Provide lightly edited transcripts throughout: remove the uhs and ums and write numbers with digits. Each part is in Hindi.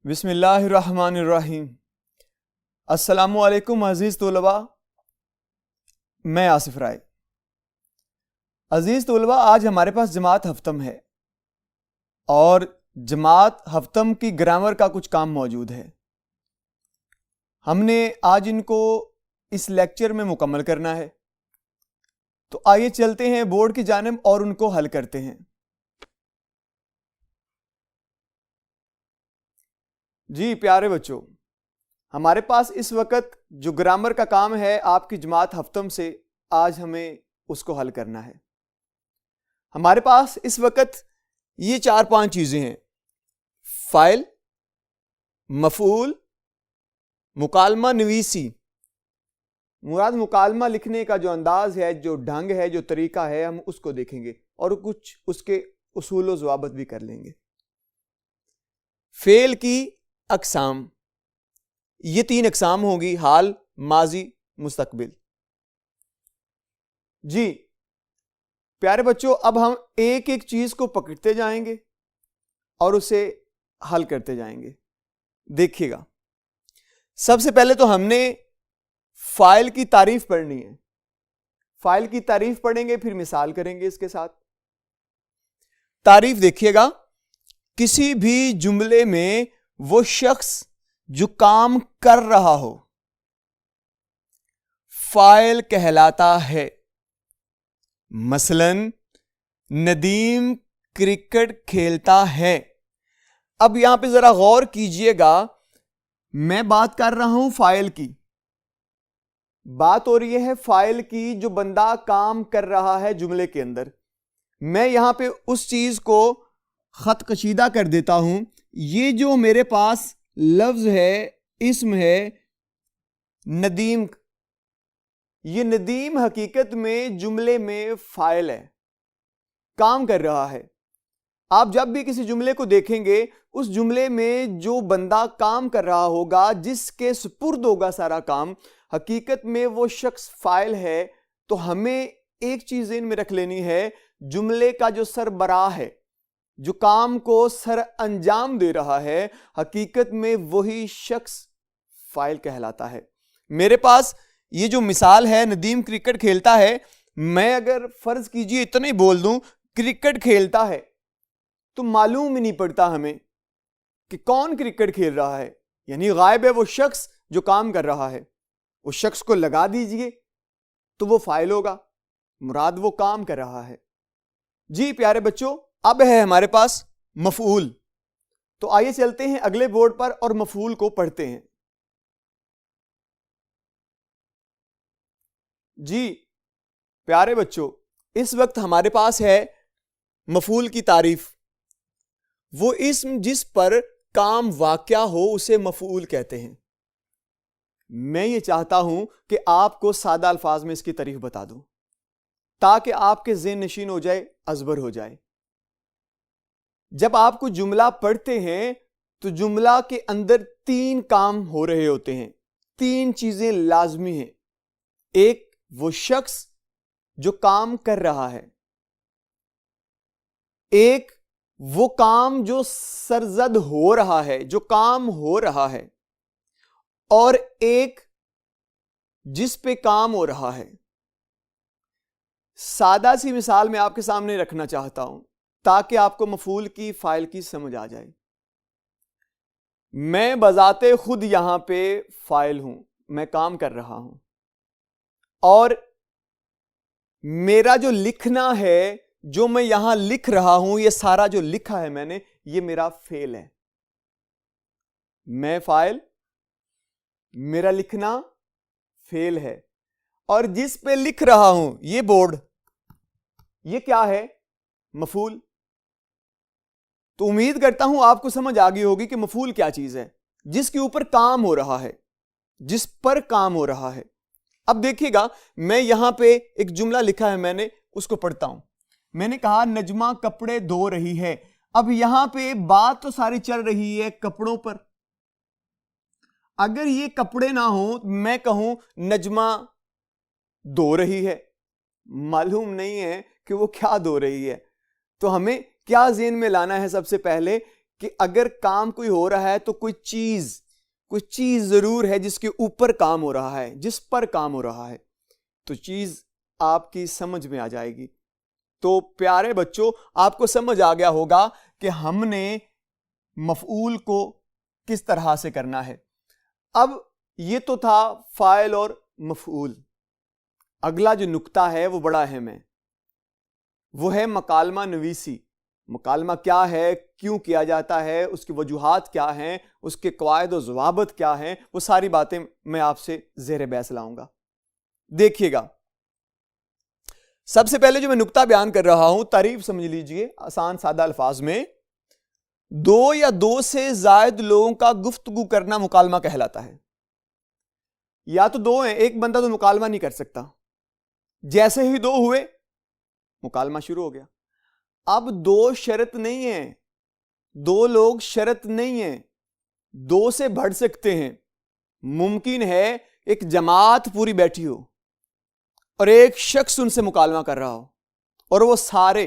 बिस्मिल्लाहिर्रहमानिर्रहीम। अस्सलामुअलैकुम अजीज़ तलबा, मैं आसिफ राय। अजीज़ तलबा, आज हमारे पास जमात हफ्तम है और जमात हफ्तम की ग्रामर का कुछ काम मौजूद है। हमने आज इनको इस लेक्चर में मुकम्मल करना है, तो आइए चलते हैं बोर्ड की जानिब और उनको हल करते हैं। जी प्यारे बच्चों, हमारे पास इस वक्त जो ग्रामर का काम है आपकी जमात हफ्तम से, आज हमें उसको हल करना है। हमारे पास इस वक्त ये 4-5 चीज़ें हैं: फ़ाइल, मफ़ऊल, मुकालमा नवीसी। मुराद मुकालमा लिखने का जो अंदाज है, जो ढंग है, जो तरीका है, हम उसको देखेंगे और कुछ उसके उसूल व ज़वाबित भी कर लेंगे। फ़ेल की अक़साम, ये 3 अक़साम होगी: हाल, माजी, मुस्तकबिल। जी प्यारे बच्चों, अब हम एक एक चीज को पकड़ते जाएंगे और उसे हल करते जाएंगे। देखिएगा, सबसे पहले तो हमने फाइल की तारीफ पढ़नी है। फाइल की तारीफ पढ़ेंगे, फिर मिसाल करेंगे इसके साथ। तारीफ देखिएगा, किसी भी जुमले में वो शख्स जो काम कर रहा हो फाइल कहलाता है। मसलन, नदीम क्रिकेट खेलता है। अब यहां पे जरा गौर कीजिएगा, मैं बात कर रहा हूं फाइल की, बात हो रही है फाइल की, जो बंदा काम कर रहा है जुमले के अंदर। मैं यहां पे उस चीज को खत कशीदा कर देता हूं। ये जो मेरे पास लफ्ज है, इस्म है नदीम, ये नदीम हकीकत में जुमले में फाइल है, काम कर रहा है। आप जब भी किसी जुमले को देखेंगे, उस जुमले में जो बंदा काम कर रहा होगा, जिसके सुपुर्द होगा सारा काम, हकीकत में वो शख्स फाइल है। तो हमें एक चीज इनमें रख लेनी है, जुमले का जो सरबराह है, जो काम को सर अंजाम दे रहा है, हकीकत में वही शख्स फाइल कहलाता है। मेरे पास ये जो मिसाल है, नदीम क्रिकेट खेलता है, मैं अगर फर्ज कीजिए इतना ही बोल दूं क्रिकेट खेलता है, तो मालूम ही नहीं पड़ता हमें कि कौन क्रिकेट खेल रहा है, यानी गायब है वो शख्स जो काम कर रहा है। उस शख्स को लगा दीजिए तो वो फाइल होगा, मुराद वो काम कर रहा है। जी प्यारे बच्चों, अब है हमारे पास मफऊल। तो आइए चलते हैं अगले बोर्ड पर और मफऊल को पढ़ते हैं। जी प्यारे बच्चों, इस वक्त हमारे पास है मफऊल की तारीफ। वो इस्म जिस पर काम वाक़या हो उसे मफऊल कहते हैं। मैं ये चाहता हूं कि आपको सादा अल्फाज में इसकी तारीफ बता दूं, ताकि आपके ज़हन नशीन हो जाए, अजबर हो जाए। जब आपको जुमला पढ़ते हैं तो जुमला के अंदर 3 काम हो रहे होते हैं, 3 चीजें लाजमी हैं। एक, वो शख्स जो काम कर रहा है। एक, वो काम जो सरजद हो रहा है, जो काम हो रहा है। और एक, जिस पे काम हो रहा है। सादा सी मिसाल मैं आपके सामने रखना चाहता हूं ताकि आपको मफूल की फाइल की समझ आ जाए। मैं बजाते खुद यहां पे फाइल हूं, मैं काम कर रहा हूं, और मेरा जो लिखना है, जो मैं यहां लिख रहा हूं, ये सारा जो लिखा है मैंने, ये मेरा फेल है। मैं फाइल, मेरा लिखना फेल है, और जिस पे लिख रहा हूं, ये बोर्ड, ये क्या है? मफूल। तो उम्मीद करता हूं आपको समझ आ गई होगी कि मफूल क्या चीज है, जिसके ऊपर काम हो रहा है, जिस पर काम हो रहा है। अब देखिएगा, मैं यहां पे एक जुमला लिखा है मैंने, उसको पढ़ता हूं। मैंने कहा नजमा कपड़े धो रही है। अब यहां पे बात तो सारी चल रही है कपड़ों पर। अगर ये कपड़े ना हो, मैं कहूं नजमा धो रही है, मालूम नहीं है कि वो क्या धो रही है। तो हमें क्या ज़हन में लाना है? सबसे पहले कि अगर काम कोई हो रहा है तो कोई चीज जरूर है जिसके ऊपर काम हो रहा है, जिस पर काम हो रहा है, तो चीज आपकी समझ में आ जाएगी। तो प्यारे बच्चों, आपको समझ आ गया होगा कि हमने मफऊल को किस तरह से करना है। अब ये तो था फाइल और मफऊल। अगला जो नुक्ता है वो बड़ा अहम है, वो है मकालमा नवीसी। मुकालमा क्या है, क्यों किया जाता है, उसकी वजूहात क्या हैं, उसके कवायद और ज़वाबित क्या हैं, वो सारी बातें मैं आपसे ज़ेर बहस लाऊंगा। देखिएगा, सबसे पहले जो मैं नुक्ता बयान कर रहा हूं, तारीफ समझ लीजिए आसान सादा अल्फाज में। दो या दो से जायद लोगों का गुफ्तगू करना मुकालमा कहलाता है। या तो दो हैं, एक बंदा तो मुकालमा नहीं कर सकता, जैसे ही दो हुए मुकालमा शुरू हो गया। अब दो शर्त नहीं है, दो लोग शर्त नहीं है, दो से बढ़ सकते हैं। मुमकिन है एक जमात पूरी बैठी हो और एक शख्स उनसे मुकालमा कर रहा हो और वो सारे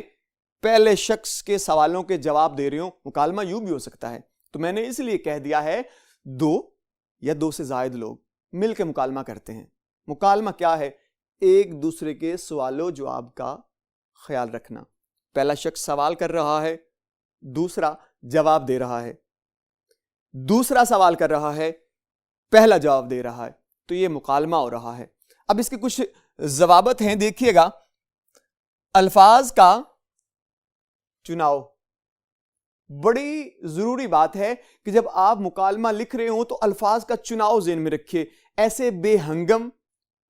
पहले शख्स के सवालों के जवाब दे रहे हो। मुकालमा यूं भी हो सकता है। तो मैंने इसलिए कह दिया है दो या दो से जायद लोग मिलकर मुकालमा करते हैं। मुकालमा क्या है? एक दूसरे के सवालों जवाब का ख्याल रखना। पहला शख्स सवाल कर रहा है, दूसरा जवाब दे रहा है, दूसरा सवाल कर रहा है, पहला जवाब दे रहा है, तो यह मुकालमा हो रहा है। अब इसके कुछ जवाबत हैं, देखिएगा। अल्फाज का चुनाव बड़ी जरूरी बात है कि जब आप मुकालमा लिख रहे हो तो अल्फाज का चुनाव ज़हन में रखिए। ऐसे बेहंगम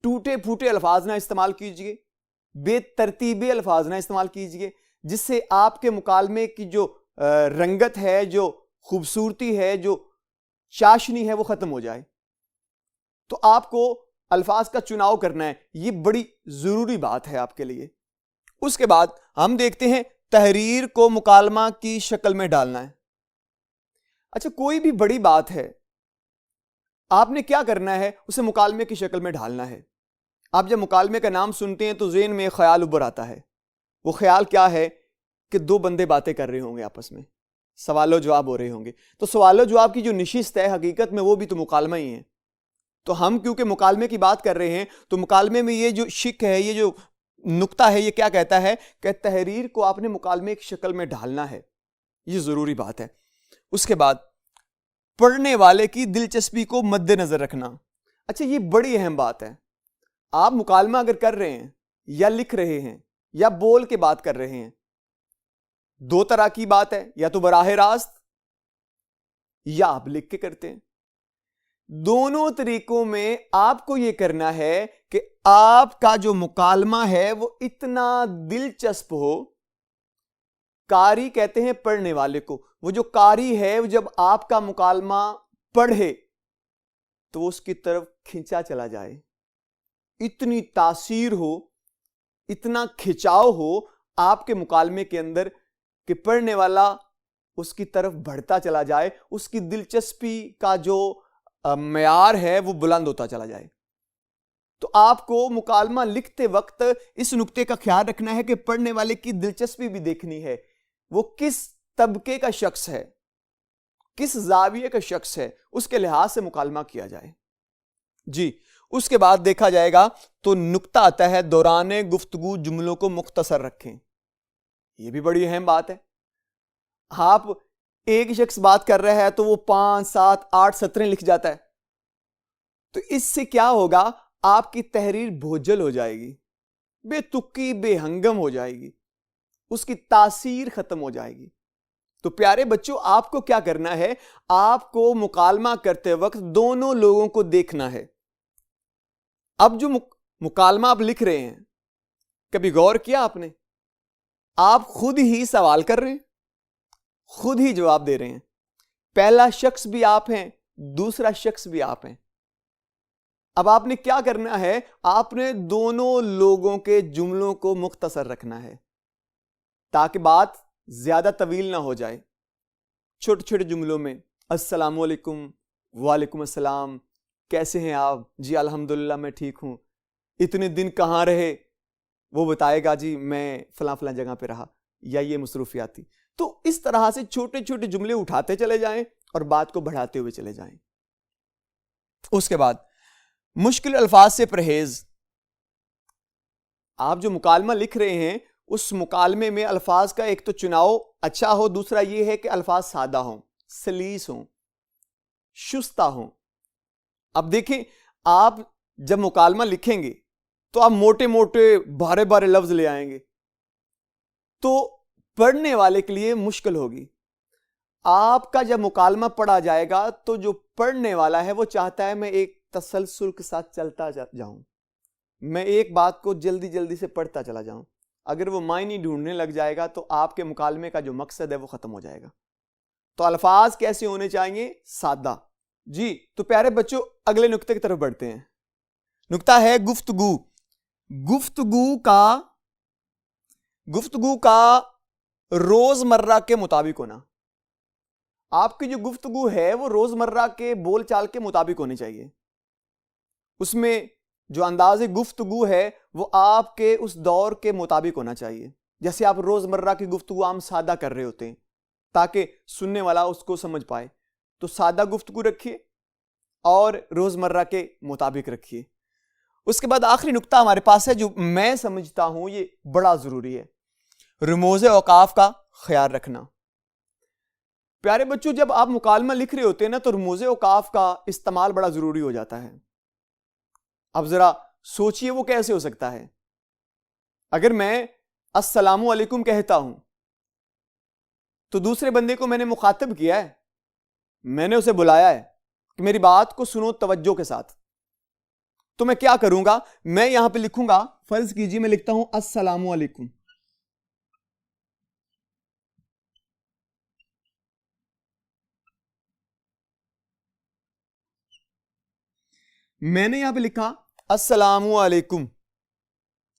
टूटे फूटे अल्फाज ना इस्तेमाल कीजिए, बेतरतीबे अल्फाज ना इस्तेमाल कीजिए, जिससे आपके मुकालमे की जो रंगत है, जो खूबसूरती है, जो चाशनी है, वो खत्म हो जाए। तो आपको अल्फाज का चुनाव करना है, ये बड़ी जरूरी बात है आपके लिए। उसके बाद हम देखते हैं तहरीर को मुकालमा की शक्ल में डालना है। अच्छा, कोई भी बड़ी बात है, आपने क्या करना है, उसे मुकालमे की शक्ल में ढालना है। आप जब मुकालमे का नाम सुनते हैं तो ज़हन में एक ख्याल उभर आता है। वो ख्याल क्या है कि दो बंदे बातें कर रहे होंगे, आपस में सवालों जवाब हो रहे होंगे। तो सवालों जवाब की जो निशिस्त है हकीकत में वो भी तो मुकालमा ही है। तो हम क्योंकि मुकालमे की बात कर रहे हैं तो मुकालमे में ये जो शिक है, ये जो नुक्ता है, ये क्या कहता है कि तहरीर को आपने मुकालमे की शक्ल में ढालना है। ये जरूरी बात है। उसके बाद पढ़ने वाले की दिलचस्पी को मद्देनजर रखना। अच्छा, ये बड़ी अहम बात है। आप मुकालमा अगर कर रहे हैं या लिख रहे हैं या बोल के बात कर रहे हैं, दो तरह की बात है, या तो बराह रास्त या आप लिख के करते हैं। दोनों तरीकों में आपको यह करना है कि आपका जो मुकालमा है वो इतना दिलचस्प हो। कारी कहते हैं पढ़ने वाले को। वो जो कारी है, वो जब आपका मुकालमा पढ़े तो वो उसकी तरफ खिंचा चला जाए, इतनी तासीर हो, इतना खिंचाव हो आपके मुकालमे के अंदर कि पढ़ने वाला उसकी तरफ बढ़ता चला जाए, उसकी दिलचस्पी का जो मयार है वो बुलंद होता चला जाए। तो आपको मुकालमा लिखते वक्त इस नुक्ते का ख्याल रखना है कि पढ़ने वाले की दिलचस्पी भी देखनी है, वो किस तबके का शख्स है, किस जाविये का शख्स है, उसके लिहाज से मुकालमा किया जाए जी। उसके बाद देखा जाएगा तो नुक्ता आता है दौराने गुफ्तगू जुमलों को मुख्तसर रखें। यह भी बड़ी अहम बात है। आप एक शख्स बात कर रहा है तो वो 5, 7, 8 सतरें लिख जाता है, तो इससे क्या होगा, आपकी तहरीर भोजल हो जाएगी, बेतुकी बेहंगम हो जाएगी, उसकी तासीर खत्म हो जाएगी। तो प्यारे बच्चों, आपको क्या करना है, आपको मुकालमा करते वक्त दोनों लोगों को देखना है। अब जो मुकालमा आप लिख रहे हैं, कभी गौर किया आपने, आप खुद ही सवाल कर रहे हैं, खुद ही जवाब दे रहे हैं। पहला शख्स भी आप हैं, दूसरा शख्स भी आप हैं। अब आपने क्या करना है, आपने दोनों लोगों के जुमलों को मुख्तसर रखना है ताकि बात ज्यादा तवील ना हो जाए। छोटे छोटे जुमलों में अस्सलामु अलैकुम, वालेकुम अस्सलाम, कैसे हैं आप? जी अल्हम्दुलिल्लाह मैं ठीक हूं। इतने दिन कहाँ रहे? वो बताएगा जी मैं फलां फलां जगह पे रहा, या ये मसरूफियात थी। तो इस तरह से छोटे छोटे जुमले उठाते चले जाएं और बात को बढ़ाते हुए चले जाएं। उसके बाद मुश्किल अल्फाज से परहेज। आप जो मुकालमा लिख रहे हैं उस मुकालमे में अल्फाज का एक तो चुनाव अच्छा हो, दूसरा यह है कि अल्फाज सादा हों, सलीस हों, शुस्ता हों। अब देखें, आप जब मुकालमा लिखेंगे तो आप मोटे मोटे भारे भारे लफ्ज ले आएंगे तो पढ़ने वाले के लिए मुश्किल होगी। आपका जब मुकालमा पढ़ा जाएगा तो जो पढ़ने वाला है वो चाहता है मैं एक तसलसल के साथ चलता जाऊं, मैं एक बात को जल्दी जल्दी से पढ़ता चला जाऊं। अगर वो मायने ढूंढने लग जाएगा तो आपके मुकालमे का जो मकसद है वो खत्म हो जाएगा। तो अल्फाज कैसे होने चाहिए? सादा। जी, तो प्यारे बच्चों अगले नुक्ते की तरफ बढ़ते हैं। नुक्ता है गुफ्तगू। गुफ्तगू का रोजमर्रा के मुताबिक होना। आपकी जो गुफ्तगू है वो रोजमर्रा के बोलचाल के मुताबिक होनी चाहिए। उसमें जो अंदाज़े गुफ्तगू है वो आपके उस दौर के मुताबिक होना चाहिए। जैसे आप रोजमर्रा की गुफ्तगू आम सादा कर रहे होते हैं ताकि सुनने वाला उसको समझ पाए, तो सादा गुफ्तगू रखिए और रोजमर्रा के मुताबिक रखिए। उसके बाद आखिरी नुक्ता हमारे पास है जो मैं समझता हूं ये बड़ा जरूरी है, रमूज़े औकाफ का ख्याल रखना। प्यारे बच्चों, जब आप मुकालमा लिख रहे होते हैं ना तो रमूज़े औकाफ का इस्तेमाल बड़ा जरूरी हो जाता है। अब जरा सोचिए वो कैसे हो सकता है। अगर मैं अस्सलामु अलैकुम कहता हूं तो दूसरे बंदे को मैंने मुखातिब किया है, मैंने उसे बुलाया है कि मेरी बात को सुनो तवज्जो के साथ। तो मैं क्या करूंगा, मैं यहां पे लिखूंगा, फर्ज कीजिए मैं लिखता हूं अस्सलामु अलैकुम। मैंने यहां पे लिखा अस्सलामु अलैकुम।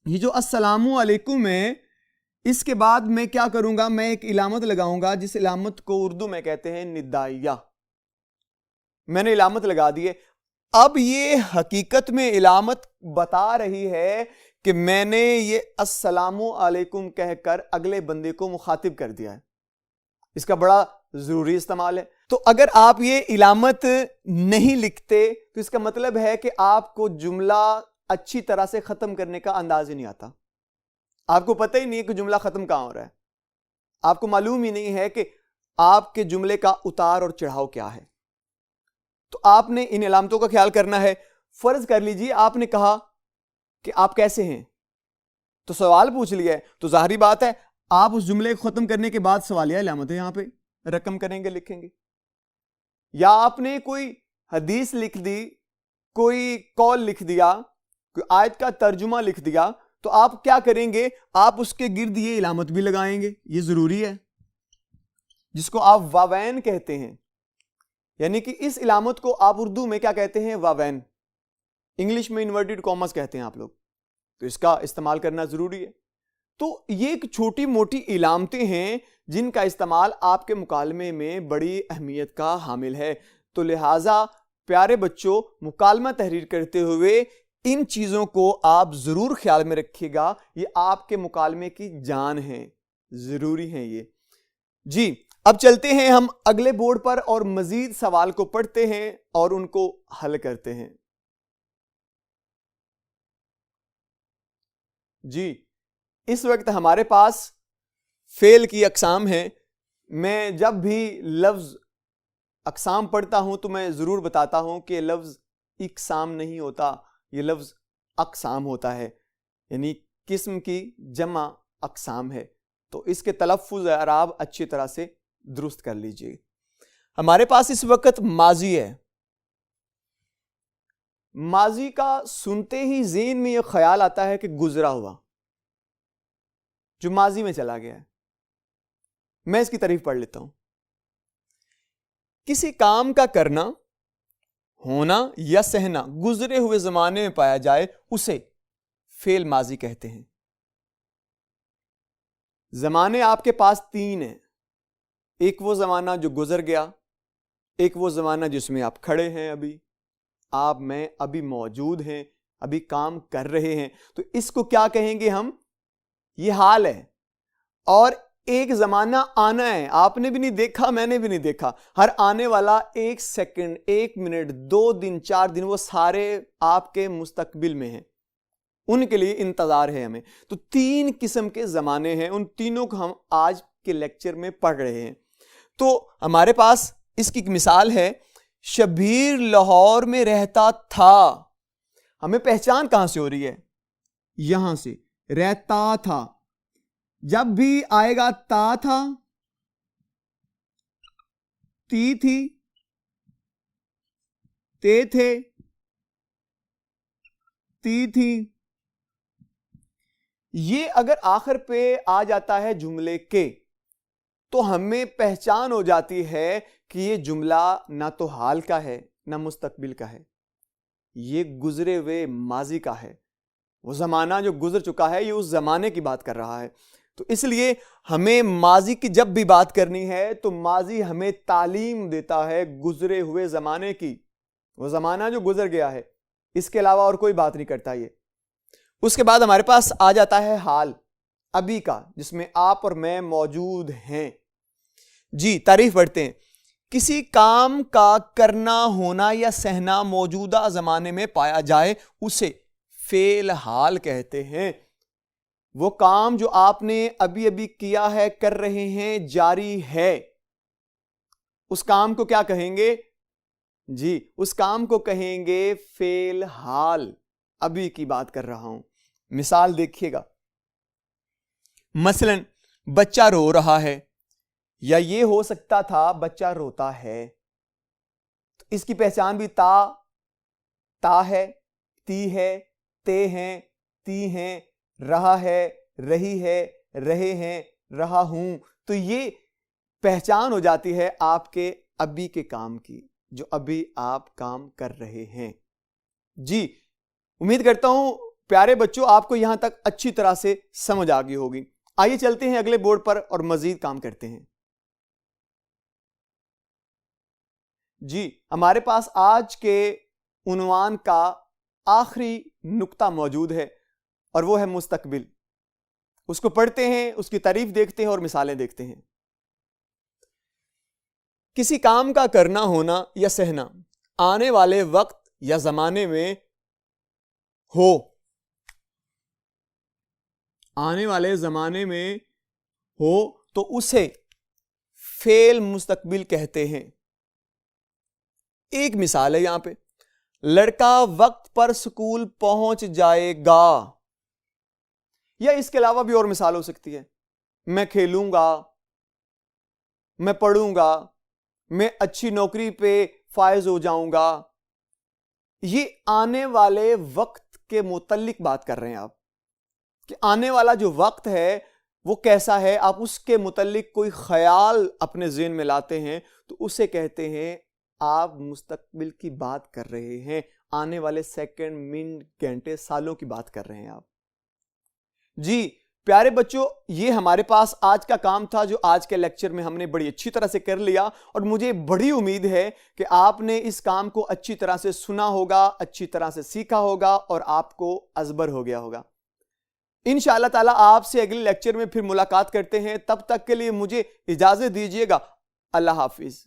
ये जो अस्सलामु अलैकुम है, इसके बाद मैं क्या करूंगा, मैं एक इलामत लगाऊंगा जिस इलामत को उर्दू में कहते हैं निदाइया। मैंने इलामत लगा दी है। अब ये हकीकत में इलामत बता रही है कि मैंने ये अस्सलामु अलैकुम कहकर अगले बंदे को मुखातिब कर दिया है। इसका बड़ा जरूरी इस्तेमाल है। तो अगर आप ये इलामत नहीं लिखते तो इसका मतलब है कि आपको जुमला अच्छी तरह से खत्म करने का अंदाज ही नहीं आता। आपको पता ही नहीं है कि जुमला खत्म कहां हो रहा है, आपको मालूम ही नहीं है कि आपके जुमले का उतार और चढ़ाव क्या है। तो आपने इन इलामतों का ख्याल करना है। फर्ज कर लीजिए आपने कहा कि आप कैसे हैं, तो सवाल पूछ लिया है, तो जाहिर बात है आप उस जुमले को खत्म करने के बाद सवालिया इलामत है यहां पे रकम करेंगे, लिखेंगे। या आपने कोई हदीस लिख दी, कोई कौल लिख दिया, कोई आयत का तर्जुमा लिख दिया, तो आप क्या करेंगे, आप उसके गिर्द ये इलामत भी लगाएंगे। ये जरूरी है, जिसको आप वावैन कहते हैं। यानी कि इस इलामत को आप उर्दू में क्या कहते हैं, वावैन। इंग्लिश में इन्वर्टेड कॉमर्स कहते हैं आप लोग। तो इसका इस्तेमाल करना जरूरी है। तो ये एक छोटी मोटी इलामतें हैं जिनका इस्तेमाल आपके मुकालमे में बड़ी अहमियत का हामिल है। तो लिहाजा प्यारे बच्चों, मुकालमा तहरीर करते हुए इन चीजों को आप जरूर ख्याल में रखिएगा। ये आपके मुकालमे की जान है, जरूरी है ये। जी, अब चलते हैं हम अगले बोर्ड पर और मजीद सवाल को पढ़ते हैं और उनको हल करते हैं। जी, इस वक्त हमारे पास फेल की अकसाम है। मैं जब भी लफ्ज अकसाम पढ़ता हूं तो मैं जरूर बताता हूं कि लफ्ज इकसाम नहीं होता, ये लफ्ज अकसाम होता है, यानी किस्म की जमा अकसाम है। तो इसके तलफ़ुज़ अराब अच्छी तरह से दुरुस्त कर लीजिए। हमारे पास इस वक्त माजी है। माजी का सुनते ही ज़हन में यह ख्याल आता है कि गुजरा हुआ, जो माजी में चला गया है। मैं इसकी तारीफ पढ़ लेता हूं। किसी काम का करना, होना या सहना गुजरे हुए जमाने में पाया जाए उसे फेल माजी कहते हैं। जमाने आपके पास तीन हैं। एक वो जमाना जो गुजर गया, एक वो जमाना जिसमें आप खड़े हैं, अभी आप में अभी मौजूद हैं, अभी काम कर रहे हैं, तो इसको क्या कहेंगे हम, ये हाल है। और एक जमाना आना है, आपने भी नहीं देखा, मैंने भी नहीं देखा। हर आने वाला 1 सेकंड, 1 मिनट, 2 दिन, 4 दिन, वो सारे आपके मुस्तकबिल में हैं, उनके लिए इंतजार है हमें। तो 3 किस्म के जमाने हैं, उन तीनों को हम आज के लेक्चर में पढ़ रहे हैं। तो हमारे पास इसकी मिसाल है, शबीर लाहौर में रहता था। हमें पहचान कहां से हो रही है? यहां से, रहता था। जब भी आएगा ता था, ती थी, ते थे, ती थी। ये अगर आखिर पे आ जाता है जुमले के, तो हमें पहचान हो जाती है कि ये जुमला ना तो हाल का है ना मुस्तकबिल का है, ये गुजरे हुए माजी का है। वो जमाना जो गुजर चुका है, ये उस जमाने की बात कर रहा है। तो इसलिए हमें माजी की जब भी बात करनी है तो माजी हमें तालीम देता है गुजरे हुए जमाने की, वो जमाना जो गुजर गया है, इसके अलावा और कोई बात नहीं करता ये। उसके बाद हमारे पास आ जाता है हाल, अभी का, जिसमें आप और मैं मौजूद हैं। जी, तारीफ बढ़ते हैं। किसी काम का करना, होना या सहना मौजूदा जमाने में पाया जाए, उसे फेल हाल कहते हैं। वो काम जो आपने अभी अभी किया है, कर रहे हैं, जारी है, उस काम को क्या कहेंगे? जी, उस काम को कहेंगे फेल हाल। अभी की बात कर रहा हूं। मिसाल देखिएगा, मसलन बच्चा रो रहा है, या ये हो सकता था बच्चा रोता है। तो इसकी पहचान भी ता है, ती है, ते हैं, ती हैं, रहा है, रही है, रहे हैं, रहा हूं। तो ये पहचान हो जाती है आपके अभी के काम की, जो अभी आप काम कर रहे हैं। जी, उम्मीद करता हूं प्यारे बच्चों आपको यहां तक अच्छी तरह से समझ आ गई होगी। आइए चलते हैं अगले बोर्ड पर और मजीद काम करते हैं। जी, हमारे पास आज के उन्वान का आखिरी नुक्ता मौजूद है और वो है मुस्तकबिल। उसको पढ़ते हैं, उसकी तारीफ देखते हैं और मिसालें देखते हैं। किसी काम का करना, होना या सहना आने वाले वक्त या जमाने में हो, आने वाले जमाने में हो तो उसे फेल मुस्तकबिल कहते हैं। एक मिसाल है यहां पे, लड़का वक्त पर स्कूल पहुंच जाएगा, या इसके अलावा भी और मिसाल हो सकती है। मैं खेलूंगा, मैं पढ़ूंगा, मैं अच्छी नौकरी पे फायज हो जाऊंगा। ये आने वाले वक्त के मुतल्लिक बात कर रहे हैं आप, कि आने वाला जो वक्त है वो कैसा है, आप उसके मुतल्लिक कोई ख्याल अपने ज़हन में लाते हैं तो उसे कहते हैं आप मुस्तकबिल की बात कर रहे हैं। आने वाले सेकंड, मिनट, घंटे, सालों की बात कर रहे हैं आप। जी प्यारे बच्चों, ये हमारे पास आज का काम था जो आज के लेक्चर में हमने बड़ी अच्छी तरह से कर लिया, और मुझे बड़ी उम्मीद है कि आपने इस काम को अच्छी तरह से सुना होगा, अच्छी तरह से सीखा होगा और आपको अज़बर हो गया होगा। इंशाअल्लाह ताला आपसे अगले लेक्चर में फिर मुलाकात करते हैं। तब तक के लिए मुझे इजाजत दीजिएगा। अल्लाह हाफिज।